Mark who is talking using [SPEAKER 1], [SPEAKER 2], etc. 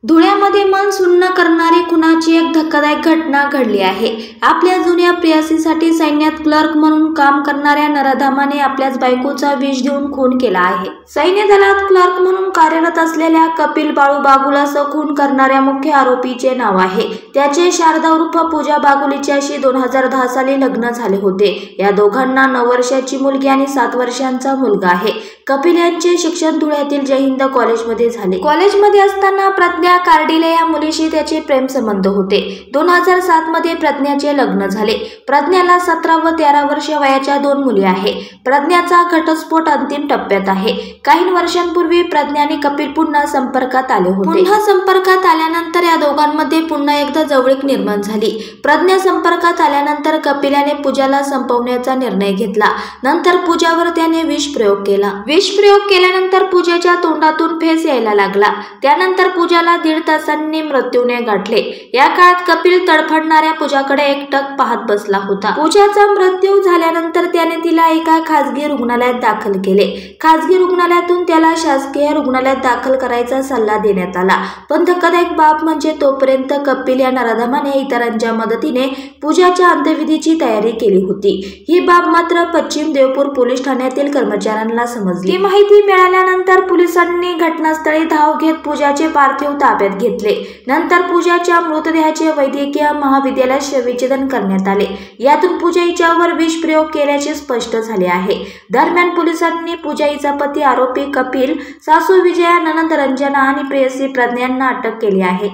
[SPEAKER 1] धुळ्यामध्ये मन सुन्न करणारी खुनाची एक धक्कादायक घटना घडली आहे। आपल्या जुन्या प्रेयसीसाठी सैन्यात क्लर्क म्हणून काम करणाऱ्या नराधमाने आपल्याच बायकोचा विष देऊन खून केला आहे। सैन्य दलात क्लर्क म्हणून कार्यरत असलेल्या कपिल बाळू बागुल खून करणाऱ्या मुख्य आरोपीचे नाव आहे। त्याचे शारदा उर्फ पूजा बागुल हिच्याशी 2010 साली लग्न झाले होते। या दोघांना 9 वर्षाची मुलगी आणि 7 वर्षांचा मुलगा आहे। कपिल यांचे शिक्षण धुळ्यातील जय हिंद कॉलेजमध्ये झाले। कॉलेजमध्ये असताना प्रज्ञा कार्डिले या मुलीशी त्याचे प्रेम संबंध होते। 2007 मध्ये प्रज्ञाचे लग्न झाले। प्रज्ञाला 17 व 13 वर्ष वयाच्या 2 मुली आहे। प्रज्ञाचा घटस्फोट अंतिम टप्प्यात आहे। काही वर्षांपूर्वी प्रज्ञा आणि कपिल पुन्हा संपर्कात आले होते। पुन्हा संपर्कात आल्यानंतर या दोघांमध्ये पुन्हा एकदा जवळीक निर्माण झाली। प्रज्ञा संपर्कात आल्यानंतर कपिल याने पूजाला संपवण्याचा निर्णय घेतला। नंतर पूजावर त्याने विष प्रयोग केला। विष प्रयोग केल्यानंतर पूजाच्या तोंडातून फेस यायला लागला। त्यानंतर पूजाला 1.5 तासांनी मृत्यूने गाठले। या काळात कपिल तडफडणाऱ्या पूजाकडे एकटक पाहत बसला होता। पूजाचा मृत्यू झाल्यानंतर त्याने तिला एका खासगी रुग्णालयात दाखल केले। खासगी रुग्णालयातून त्याला शासकीय रुग्णालयात दाखल करायचा सल्ला देण्यात आला। पण धक्कादायक बाब म्हणजे तोपर्यंत कपिल या नराधमाने इतरांच्या मदतीने पूजाच्या अंत्यविधीची तयारी केली होती। ही बाब मात्र पश्चिम देवपूर पोलीस ठाण्यातील कर्मचाऱ्यांना समजली। ही माहिती मिळाल्यानंतर पोलिसांनी घटनास्थळी धाव घेत पूजाचे पार्थिव ताब्यात घेतले। नंतर पूजाच्या मृतदेहाचे वैद्यकीय महाविद्यालयात शवविच्छेदन करण्यात आले। यातून पूजा हिच्यावर विष प्रयोग केल्याचे स्पष्ट झाले आहे। दरम्यान पोलिसांनी पूजा हिचा पती आरोपी कपिल, सासू विजया, नणंद रंजना आणि प्रेयसी प्रज्ञा यांना अटक केली आहे।